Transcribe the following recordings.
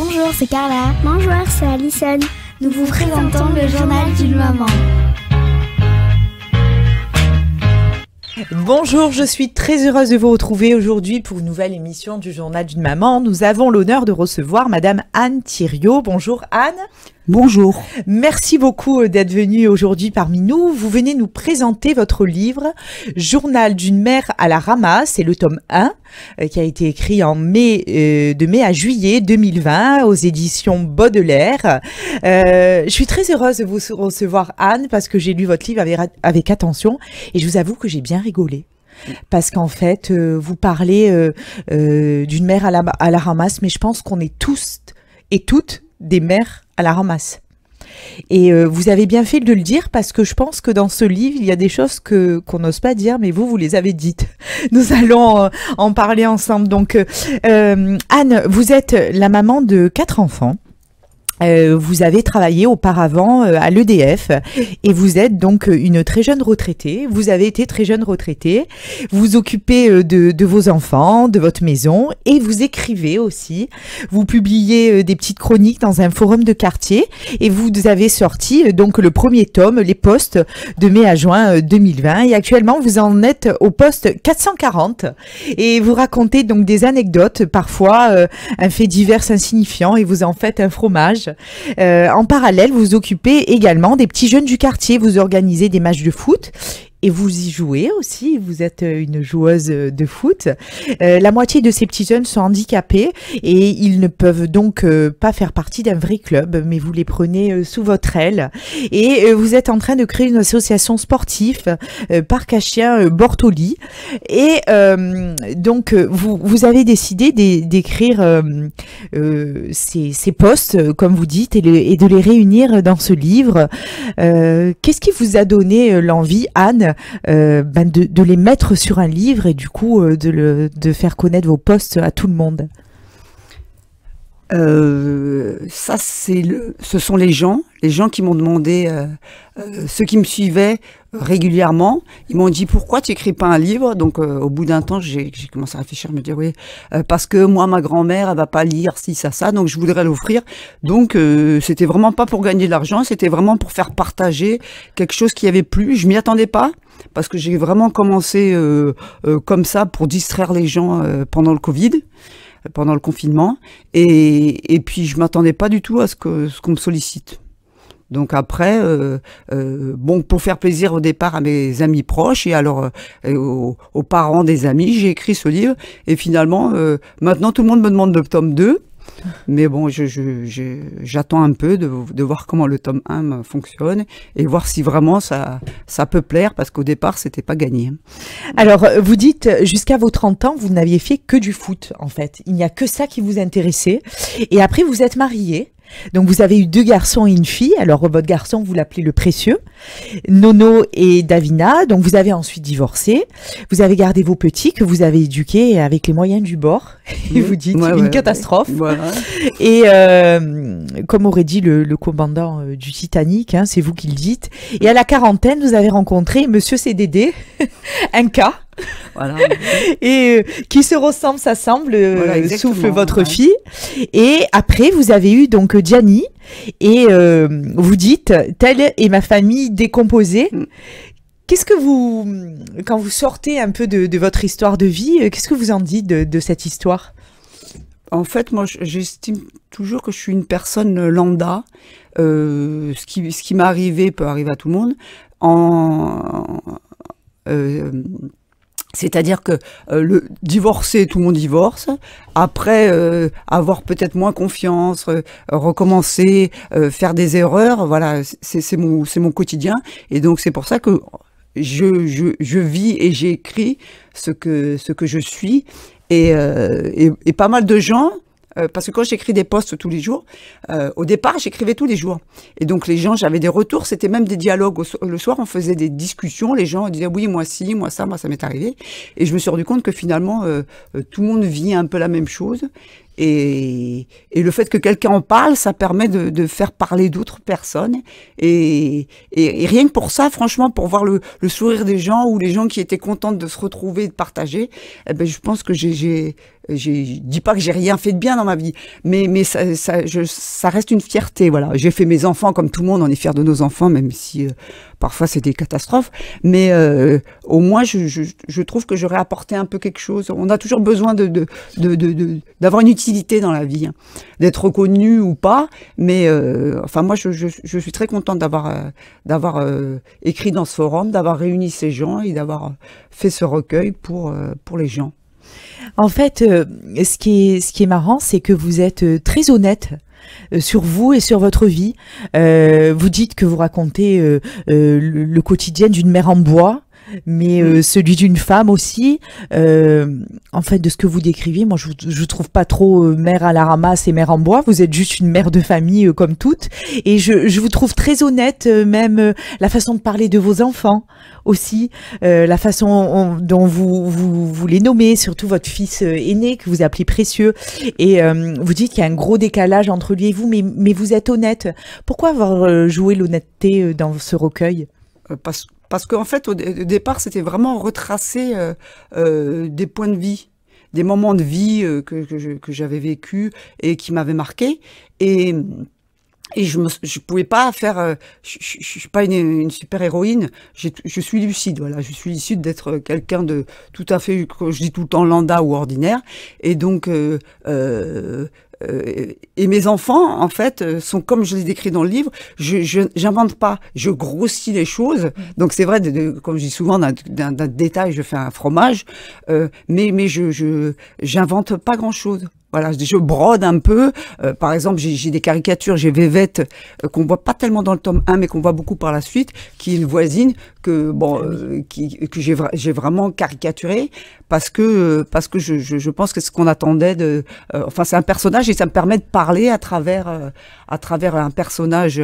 Bonjour, c'est Carla. Bonjour, c'est Alison. Nous vous présentons le journal d'une maman. Bonjour, je suis très heureuse de vous retrouver aujourd'hui pour une nouvelle émission du journal d'une maman. Nous avons l'honneur de recevoir Madame Anne Thiriot. Bonjour Anne. Bonjour. Merci beaucoup d'être venue aujourd'hui parmi nous. Vous venez nous présenter votre livre « Journal d'une mère à la ramasse ». C'est le tome 1 qui a été écrit en de mai à juillet 2020 aux éditions Baudelaire. Je suis très heureuse de vous recevoir Anne parce que j'ai lu votre livre avec attention et je vous avoue que j'ai bien rigolé. Parce qu'en fait, vous parlez d'une mère à la ramasse, mais je pense qu'on est tous et toutes des mères à la ramasse. Et vous avez bien fait de le dire parce que je pense que dans ce livre, il y a des choses qu'on n'ose pas dire, mais vous les avez dites. Nous allons en parler ensemble. Donc, Anne, vous êtes la maman de 4 enfants. Vous avez travaillé auparavant à l'EDF et vous êtes donc une très jeune retraitée. Vous avez été très jeune retraitée. Vous vous occupez de vos enfants, de votre maison et vous écrivez aussi. Vous publiez des petites chroniques dans un forum de quartier et vous avez sorti donc le premier tome, Les Postes, de mai à juin 2020. Et actuellement, vous en êtes au poste 440 et vous racontez donc des anecdotes, parfois un fait divers insignifiant et vous en faites un fromage. En parallèle, vous vous occupez également des petits jeunes du quartier. Vous organisez des matchs de foot et vous y jouez aussi. Vous êtes une joueuse de foot. La moitié de ces petits jeunes sont handicapés et ils ne peuvent donc pas faire partie d'un vrai club, mais vous les prenez sous votre aile. Et vous êtes en train de créer une association sportive, Parc à chiens Bortoli. Et donc, vous avez décidé d'écrire ces posts, comme vous dites, et de les réunir dans ce livre. Qu'est-ce qui vous a donné l'envie, Anne, de les mettre sur un livre et du coup de faire connaître vos posts à tout le monde? Ce sont les gens qui m'ont demandé, ceux qui me suivaient régulièrement, ils m'ont dit pourquoi tu écris pas un livre. Donc au bout d'un temps, j'ai commencé à réfléchir, me dire oui, parce que moi ma grand-mère elle va pas lire ci ça, donc je voudrais l'offrir. Donc c'était vraiment pas pour gagner de l'argent, c'était vraiment pour faire partager quelque chose qui avait plu. Je m'y attendais pas parce que j'ai vraiment commencé comme ça pour distraire les gens pendant le Covid. Pendant le confinement, et puis je m'attendais pas du tout à ce qu'on me sollicite. Donc après, bon, pour faire plaisir au départ à mes amis proches et alors aux parents des amis, j'ai écrit ce livre, et finalement, maintenant tout le monde me demande le tome 2, mais bon, j'attends un peu de voir comment le tome 1 fonctionne et voir si vraiment ça peut plaire, parce qu'au départ, c'était pas gagné. Alors, vous dites, jusqu'à vos 30 ans, vous n'aviez fait que du foot, en fait. Il n'y a que ça qui vous intéressait. Et après, vous êtes mariée. Donc, vous avez eu 2 garçons et une fille. Alors, votre garçon, vous l'appelez le précieux, Nono et Davina. Donc, vous avez ensuite divorcé. Vous avez gardé vos petits que vous avez éduqués avec les moyens du bord. Et vous dites, une catastrophe. Voilà. Et comme aurait dit le commandant du Titanic, hein, c'est vous qui le dites. Et à la quarantaine, vous avez rencontré Monsieur CDD, un cas. Voilà. Et qui se ressemble, s'assemble, voilà, souffle votre fille. Et après, vous avez eu donc Gianni, et vous dites, telle est ma famille décomposée. Qu'est-ce que vous, quand vous sortez un peu de votre histoire de vie, qu'est-ce que vous en dites de cette histoire? En fait, moi, j'estime toujours que je suis une personne lambda. Ce qui m'est arrivé peut arriver à tout le monde. C'est-à-dire que le divorcer, tout le monde divorce. Après, avoir peut-être moins confiance, recommencer, faire des erreurs, voilà, c'est mon quotidien. Et donc c'est pour ça que je vis et j'écris ce que je suis. Et pas mal de gens. Parce que quand j'écris des posts tous les jours, au départ, j'écrivais tous les jours. Et donc, les gens, j'avais des retours, c'était même des dialogues. Le soir, on faisait des discussions, les gens disaient « oui, moi ci, moi ça m'est arrivé ». Et je me suis rendu compte que finalement, tout le monde vit un peu la même chose. et le fait que quelqu'un en parle, ça permet de faire parler d'autres personnes. Et rien que pour ça, franchement, pour voir le sourire des gens ou les gens qui étaient contents de se retrouver et de partager, eh ben, je pense que je dis pas que j'ai rien fait de bien dans ma vie, mais ça reste une fierté, voilà. J'ai fait mes enfants comme tout le monde, on est fiers de nos enfants, même si parfois c'est des catastrophes, mais au moins je trouve que j'aurais apporté un peu quelque chose. On a toujours besoin d'avoir une utilité dans la vie, hein. D'être reconnu ou pas, mais enfin moi je suis très contente d'avoir écrit dans ce forum, d'avoir réuni ces gens et d'avoir fait ce recueil pour les gens. En fait, ce qui est marrant, c'est que vous êtes très honnête sur vous et sur votre vie. Vous dites que vous racontez le quotidien d'une mère en bois, mais celui d'une femme aussi. En fait, de ce que vous décrivez, moi, je trouve pas trop mère à la ramasse et mère en bois. Vous êtes juste une mère de famille comme toutes. Et je vous trouve très honnête, même la façon de parler de vos enfants aussi, la façon dont vous les nommez, surtout votre fils aîné que vous appelez précieux. Et vous dites qu'il y a un gros décalage entre lui et vous, mais vous êtes honnête. Pourquoi avoir joué l'honnêteté dans ce recueil ? Parce qu'en fait, au départ, c'était vraiment retracer des points de vie, des moments de vie que j'avais vécu et qui m'avaient marqué. Et je pouvais pas faire. Je suis pas une super héroïne. Je suis lucide, voilà. Je suis lucide d'être quelqu'un de tout à fait, je dis tout le temps lambda ou ordinaire. Et donc. Et mes enfants, en fait, sont comme je les décris dans le livre. J'invente pas, je grossis les choses. Donc c'est vrai, comme je dis souvent, d'un détail, je fais un fromage, mais j'invente pas grand-chose. Voilà, je brode un peu. Par exemple, j'ai des caricatures, j'ai Vévette, qu'on voit pas tellement dans le tome 1, mais qu'on voit beaucoup par la suite, qui est une voisine que j'ai vraiment caricaturé parce que je pense que c'est ce qu'on attendait de. Enfin, c'est un personnage et ça me permet de parler à travers un personnage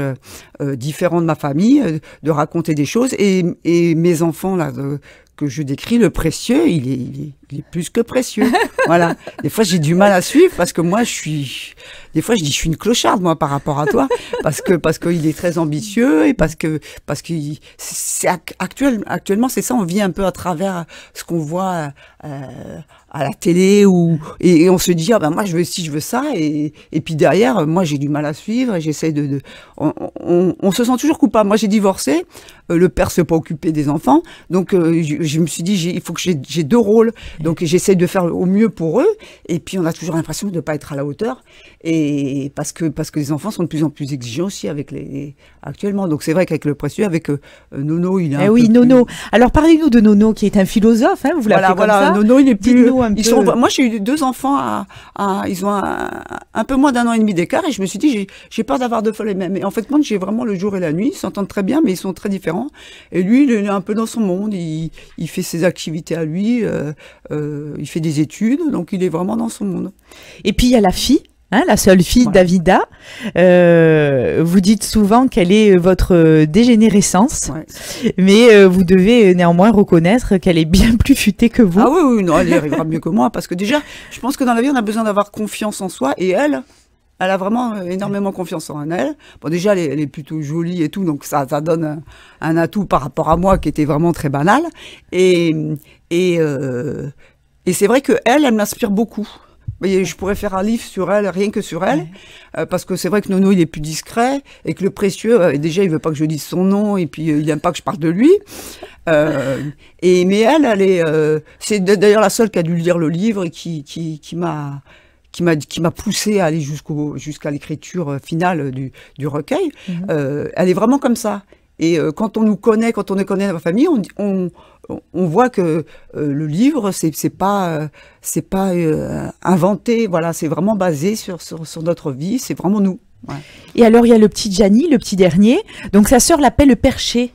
différent de ma famille, de raconter des choses et mes enfants là. Que je décris, le précieux, il est plus que précieux. Voilà. Des fois, j'ai du mal à suivre parce que moi, des fois, je dis, je suis une clocharde, moi, par rapport à toi. Parce qu'il est très ambitieux et parce que c'est actuellement, c'est ça, on vit un peu à travers ce qu'on voit, à la télé et on se dit, ah ben, moi, je veux ça. Et puis derrière, moi, j'ai du mal à suivre et j'essaie on se sent toujours coupable. Moi, j'ai divorcé. Le père se pas occupé des enfants. Donc, je me suis dit, il faut que j'ai deux rôles. Donc, j'essaie de faire au mieux pour eux. Et puis, on a toujours l'impression de ne pas être à la hauteur. Et parce que les enfants sont de plus en plus exigeants aussi actuellement. Donc, c'est vrai qu'avec le précieux, avec Nono, il a Nono. Alors, parlez-nous de Nono, qui est un philosophe, hein, vous l'appelez comme ça. Nono, il est plus... Moi, j'ai eu deux enfants ils ont un peu moins d'1 an et demi d'écart. Et je me suis dit, j'ai peur d'avoir deux fois les mêmes. Et en fait, moi, j'ai vraiment le jour et la nuit. Ils s'entendent très bien, mais ils sont très différents. Et lui, il est un peu dans son monde. Il fait ses activités à lui. Il fait des études. Donc, il est vraiment dans son monde. Et puis, il y a la fille. La seule fille, voilà. Davida, vous dites souvent qu'elle est votre dégénérescence, ouais. Mais vous devez néanmoins reconnaître qu'elle est bien plus futée que vous. Ah oui, non, elle y arrivera mieux que moi, parce que déjà, je pense que dans la vie, on a besoin d'avoir confiance en soi, et elle a vraiment énormément confiance en elle. Bon, déjà, elle est plutôt jolie et tout, donc ça donne un atout par rapport à moi qui était vraiment très banal. Et c'est vrai que elle m'inspire beaucoup. Je pourrais faire un livre sur elle, rien que sur elle, parce que c'est vrai que Nono, il est plus discret, et que le précieux, déjà, il veut pas que je dise son nom, et puis il aime pas que je parle de lui. Mais elle est, c'est d'ailleurs la seule qui a dû lire le livre et qui m'a poussé à aller jusqu'à l'écriture finale du recueil. Elle est vraiment comme ça. Et quand on nous connaît, quand on connaît ma famille, on voit que le livre, c'est pas inventé. Voilà, c'est vraiment basé sur notre vie. C'est vraiment nous. Ouais. Et alors, il y a le petit Gianni, le petit dernier. Donc, sa sœur l'appelle le perché.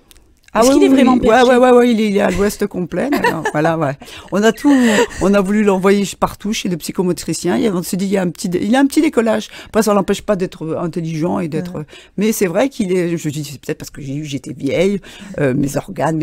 Est-ce qu'il est vraiment perché? Ouais, il est à l'ouest complet. Alors, voilà, ouais. On a voulu l'envoyer partout chez le psychomotricien. Et on se dit, il a un petit décollage. Après, ça l'empêche pas d'être intelligent et d'être, mais c'est vrai qu'il est, je dis, c'est peut-être parce que j'étais vieille, mes organes,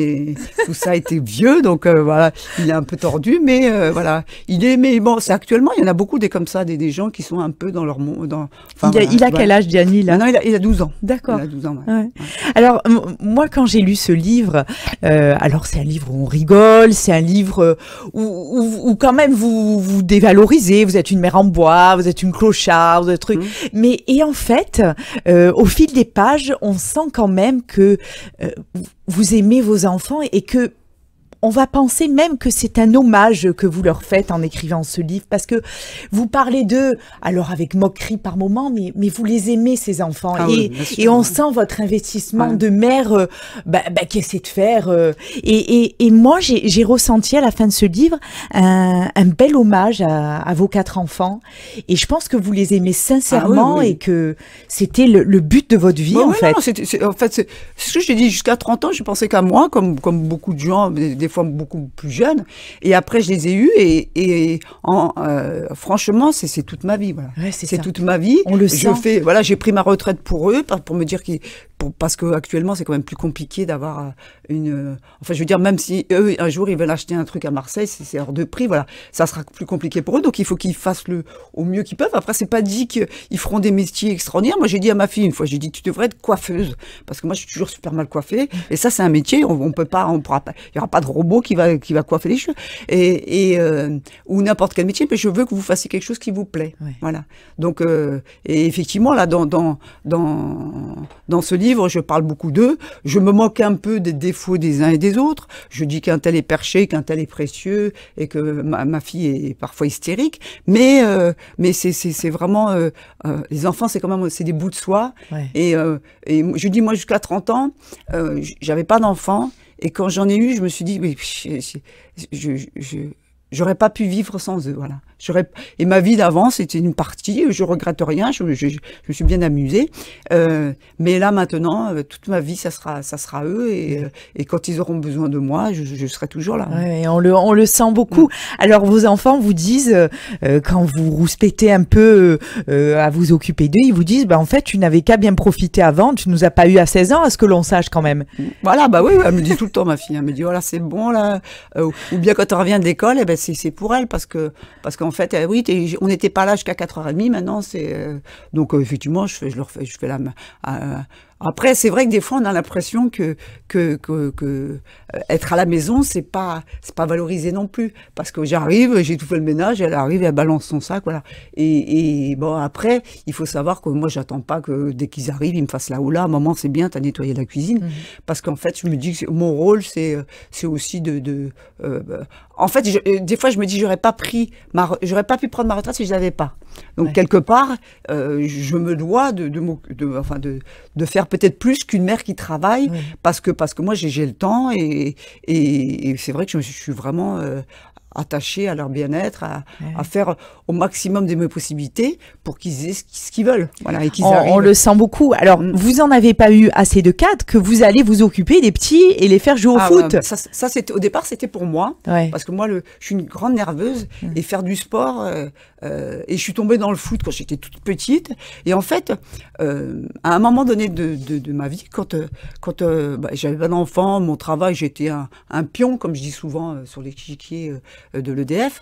tout ça était vieux, donc, voilà, il est un peu tordu, mais, voilà. Mais bon, c'est actuellement, il y en a beaucoup comme ça, des gens qui sont un peu dans leur monde, il a quel âge, Gianni, là? Maintenant, il a 12 ans. D'accord. Il a 12 ans, ouais. Alors, moi, quand j'ai lu ce livre, alors c'est un livre où on rigole, c'est un livre où quand même vous dévalorisez, vous êtes une mère en bois, vous êtes une clochard, vous êtes truc. Mais et en fait, au fil des pages, on sent quand même que vous aimez vos enfants et que on va penser même que c'est un hommage que vous leur faites en écrivant ce livre, parce que vous parlez d'eux, alors avec moquerie par moment, mais vous les aimez, ces enfants. Et on sent votre investissement de mère qui essaie de faire. Et moi, j'ai ressenti à la fin de ce livre un bel hommage à vos 4 enfants. Et je pense que vous les aimez sincèrement et que c'était le but de votre vie, en fait. Non, c'est ce que je t'ai dit, jusqu'à 30 ans, je pensais qu'à moi, comme beaucoup de gens, des fois beaucoup plus jeunes, et après je les ai eus et franchement c'est toute ma vie, voilà. Ouais, c'est toute ma vie. On le sent. J'ai pris ma retraite pour eux, pour me dire parce que actuellement c'est quand même plus compliqué d'avoir enfin je veux dire, même si eux un jour ils veulent acheter un truc à Marseille, c'est hors de prix, voilà, ça sera plus compliqué pour eux, donc il faut qu'ils fassent au mieux qu'ils peuvent. Après, c'est pas dit qu'ils feront des métiers extraordinaires. Moi j'ai dit à ma fille une fois, j'ai dit, tu devrais être coiffeuse, parce que moi je suis toujours super mal coiffée, et ça c'est un métier, on pourra pas, il y aura pas de robot qui va coiffer les cheveux, ou n'importe quel métier, mais je veux que vous fassiez quelque chose qui vous plaît. Voilà. Donc et effectivement là dans ce livre, je parle beaucoup d'eux, je me moque un peu des défauts des uns et des autres, je dis qu'un tel est perché, qu'un tel est précieux, et que ma fille est parfois hystérique, mais c'est vraiment les enfants, c'est quand même des bouts de soi, et je dis, moi jusqu'à 30 ans j'avais pas d'enfants, et quand j'en ai eu, je me suis dit, oui, j'aurais pas pu vivre sans eux, voilà. Et ma vie d'avant, c'était une partie, je regrette rien, je me suis bien amusée, mais là maintenant, toute ma vie, ça sera eux, et quand ils auront besoin de moi, je serai toujours là. Ouais, on le sent beaucoup. Alors vos enfants vous disent, quand vous rouspétez un peu à vous occuper d'eux, ils vous disent, en fait, tu n'avais qu'à bien profiter avant, tu nous as pas eu à 16 ans, à ce que l'on sache quand même. Voilà, oui, elle me dit tout le temps, ma fille, elle me dit, voilà, c'est bon là, ou bien quand on revient de l'école, c'est pour elle, parce qu'en fait, oui, on n'était pas là jusqu'à 4h30, maintenant, donc effectivement, je fais la... Après, c'est vrai que des fois, on a l'impression que être à la maison, c'est pas valorisé non plus, parce que j'arrive, j'ai tout fait le ménage, elle arrive, elle balance son sac, voilà. Et bon, après, il faut savoir que moi, j'attends pas que dès qu'ils arrivent, ils me fassent là ou là. Maman, c'est bien, t'as nettoyé la cuisine, parce qu'en fait, je me dis que mon rôle, c'est aussi en fait, des fois, je me dis, j'aurais pas pu prendre ma retraite si je l'avais pas. Donc quelque part, je me dois de faire peut-être plus qu'une mère qui travaille, parce que moi j'ai le temps, et c'est vrai que je suis vraiment attachée à leur bien-être, à faire au maximum de mes possibilités pour qu'ils aient ce qu'ils veulent. Voilà, et qu'ils arrivent. On le sent beaucoup. Alors, vous en avez pas eu assez de cadres que vous allez vous occuper des petits et les faire jouer au foot. Ouais, ça au départ, c'était pour moi, parce que moi, je suis une grande nerveuse, et faire du sport, et je suis tombée dans le foot quand j'étais toute petite. Et en fait, à un moment donné de ma vie, quand j'avais pas d'enfant, mon travail, j'étais un pion, comme je dis souvent, sur l'échiquier de l'EDF,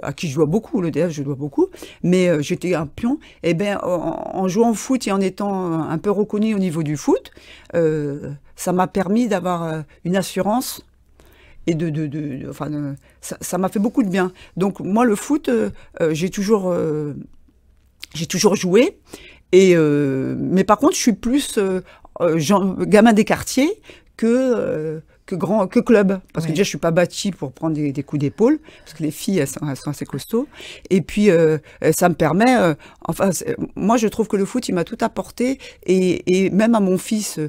à qui je dois beaucoup, l'EDF, je dois beaucoup, mais j'étais un pion. Et bien, en jouant au foot et en étant un peu reconnue au niveau du foot, ça m'a permis d'avoir une assurance, et ça m'a fait beaucoup de bien. Donc moi, le foot, j'ai toujours joué, mais par contre, je suis plus gamin des quartiers que que club. Parce que Ouais. déjà, je suis pas bâtie pour prendre des coups d'épaule, parce que les filles, elles sont assez costauds. Et puis, ça me permet, moi, je trouve que le foot, il m'a tout apporté. Et même à mon fils,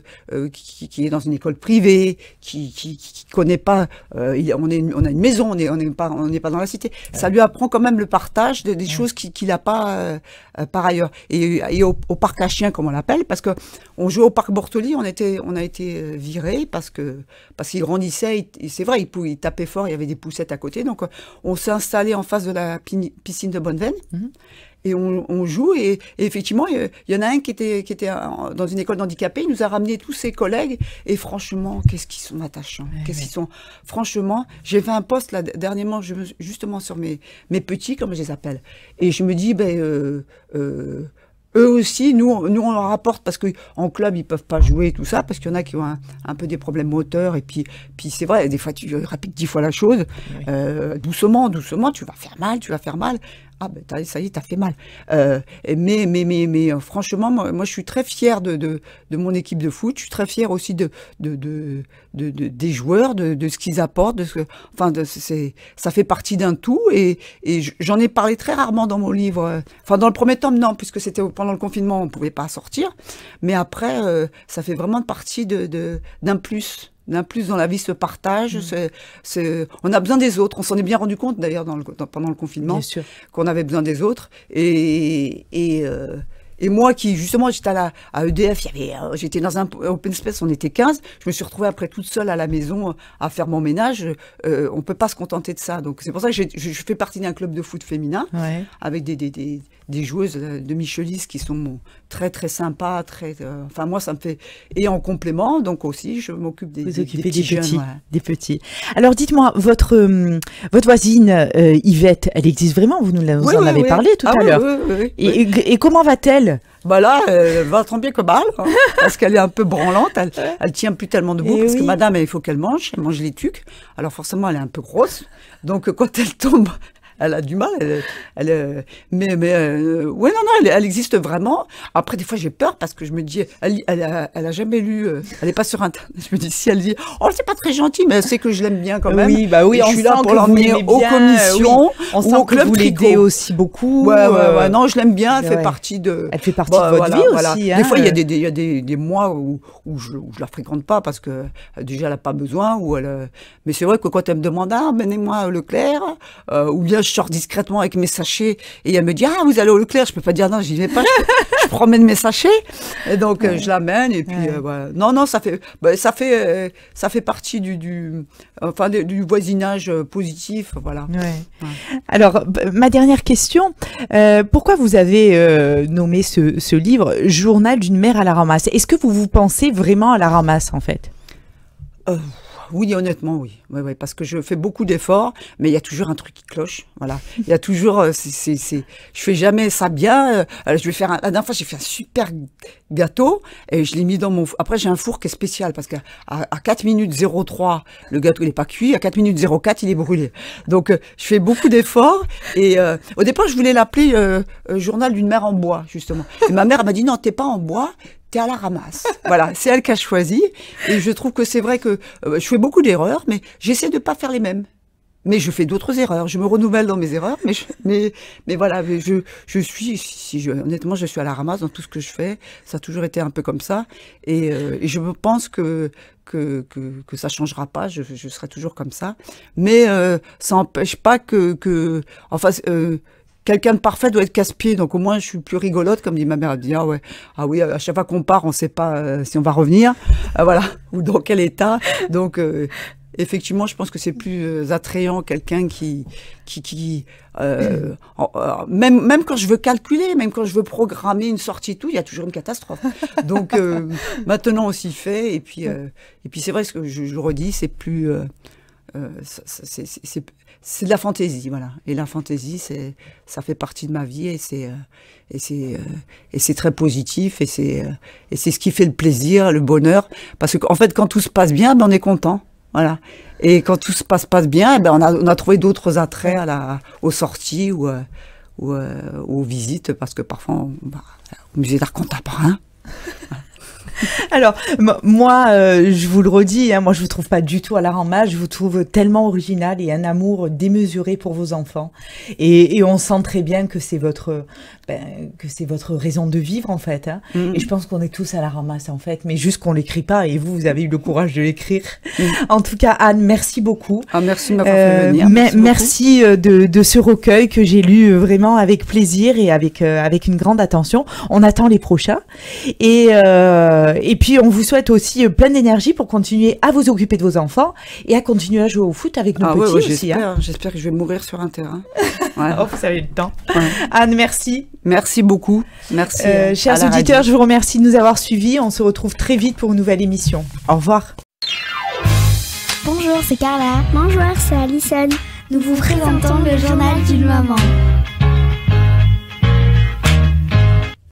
qui est dans une école privée, qui connaît pas, on a une maison, on n'est pas dans la cité. Ça lui apprend quand même le partage des choses qu'il n'a pas par ailleurs. Et au parc à chiens, comme on l'appelle, parce que on jouait au parc Bortoli, on a été virés parce qu'il grandissait. Et c'est vrai, il tapait fort, il y avait des poussettes à côté. Donc, on s'est installé en face de la piscine de Bonneveine. Et on joue, et effectivement, il y en a un qui était dans une école d'handicapés, il nous a ramené tous ses collègues, et franchement, qu'est-ce qu'ils sont attachants, qu'est-ce qu'ils sont, franchement, j'ai fait un post là, dernièrement, justement sur mes petits, comme je les appelle, et je me dis, eux aussi, nous on leur apporte, parce qu'en club, ils peuvent pas jouer, tout ça, parce qu'il y en a qui ont un peu des problèmes moteurs, et puis c'est vrai, des fois, tu répètes 10 fois la chose, doucement, tu vas faire mal. Ah ben ça y est, t'as fait mal. Mais franchement, moi je suis très fière de mon équipe de foot. Je suis très fière aussi des joueurs, de ce qu'ils apportent. Ça fait partie d'un tout. Et j'en ai parlé très rarement dans mon livre. Dans le premier tome, non, puisque c'était pendant le confinement, on pouvait pas sortir. Mais après, ça fait vraiment partie d'un plus. D'un plus dans la vie, ce partage, on a besoin des autres. On s'en est bien rendu compte d'ailleurs pendant le confinement, qu'on avait besoin des autres. Et moi qui, justement, j'étais à EDF, j'étais dans un open space, on était 15, je me suis retrouvée après toute seule à la maison à faire mon ménage. On peut pas se contenter de ça. Donc c'est pour ça que je fais partie d'un club de foot féminin, avec des joueuses de Michelis qui sont très très sympas, moi ça me fait, et en complément, donc aussi je m'occupe des petits jeunes. Des petits. Alors dites-moi, votre voisine Yvette, elle existe vraiment? Vous nous en avez parlé tout à l'heure. Et comment va-t-elle? Bah là, elle va tant bien que mal, parce qu'elle est un peu branlante, elle tient plus tellement debout, parce que madame, il faut qu'elle mange les tucs, alors forcément elle est un peu grosse, donc quand elle tombe, elle a du mal, elle existe vraiment. Après, des fois, j'ai peur parce que je me dis, elle a jamais lu, elle est pas sur Internet. Je me dis, si elle dit, oh, c'est pas très gentil, mais elle sait que je l'aime bien quand même. Oui, bah oui, je suis là pour l'emmener aux commissions, on sent ou au club que vous l'aidez aussi beaucoup. Non, je l'aime bien, elle fait partie de. Elle fait partie de votre vie aussi. Des fois, il y a des mois où je la fréquente pas parce que déjà elle a pas besoin, mais c'est vrai que quand elle me demande, amenez-moi Leclerc, ou bien je sors discrètement avec mes sachets et elle me dit, vous allez au Leclerc, je peux pas dire non, j'y vais pas, je promène mes sachets, et donc je l'amène, et puis voilà. Non, ça fait partie du voisinage positif, voilà. Alors, ma dernière question, pourquoi vous avez nommé ce livre Journal d'une mère à la ramasse? Est-ce que vous pensez vraiment à la ramasse, en fait? Oui, honnêtement, oui. Ouais, parce que je fais beaucoup d'efforts, mais il y a toujours un truc qui cloche. Voilà. Il y a toujours, je fais jamais ça bien. La dernière fois, j'ai fait un super gâteau et je l'ai mis dans mon four. Après, j'ai un four qui est spécial parce qu'à 4 minutes 03, le gâteau n'est pas cuit. À 4 minutes 04, il est brûlé. Donc, je fais beaucoup d'efforts et au départ, je voulais l'appeler Journal d'une mère en bois, justement. Et ma mère m'a dit non, t'es pas en bois. T'es à la ramasse. Voilà, c'est elle qui a choisi. Et je trouve que c'est vrai que je fais beaucoup d'erreurs, mais j'essaie de pas faire les mêmes. Mais je fais d'autres erreurs. Je me renouvelle dans mes erreurs, mais voilà, honnêtement, je suis à la ramasse dans tout ce que je fais. Ça a toujours été un peu comme ça. Et je pense que ça changera pas. Je serai toujours comme ça. Mais ça n'empêche pas quelqu'un de parfait doit être casse-pied, donc au moins je suis plus rigolote, comme dit ma mère. Elle dit ah oui, à chaque fois qu'on part, on ne sait pas si on va revenir, voilà, ou dans quel état. Donc effectivement, je pense que c'est plus attrayant quelqu'un même quand je veux calculer, même quand je veux programmer une sortie, tout, il y a toujours une catastrophe. Donc maintenant on s'y fait, et puis c'est vrai, ce que je redis, c'est plus c'est de la fantaisie, voilà. Et la fantaisie, ça fait partie de ma vie, et c'est très positif, et c'est ce qui fait le plaisir, le bonheur, parce qu'en fait, quand tout se passe bien, on est content, voilà. Et quand tout se passe bien, on a trouvé d'autres attraits aux sorties ou aux visites, parce que parfois on va au musée d'art contemporain. Voilà. Alors, moi, je vous le redis, hein, moi je vous trouve pas du tout à la ramasse, je vous trouve tellement original et un amour démesuré pour vos enfants. Et on sent très bien que c'est votre raison de vivre en fait. Hein. Et je pense qu'on est tous à la ramasse en fait, mais juste qu'on l'écrit pas. Et vous avez eu le courage de l'écrire. En tout cas, Anne, merci beaucoup. Ah, merci de m'avoir fait venir. Merci de ce recueil que j'ai lu vraiment avec plaisir et avec une grande attention. On attend les prochains. Et puis, on vous souhaite aussi plein d'énergie pour continuer à vous occuper de vos enfants et à continuer à jouer au foot avec nos petits aussi. J'espère que je vais mourir sur un terrain. Ouais. Oh, vous avez le temps. Ouais. Anne, merci. Merci beaucoup. Merci. Chers auditeurs, je vous remercie de nous avoir suivis. On se retrouve très vite pour une nouvelle émission. Au revoir. Bonjour, c'est Carla. Bonjour, c'est Alison. Nous vous présentons le journal d'une maman.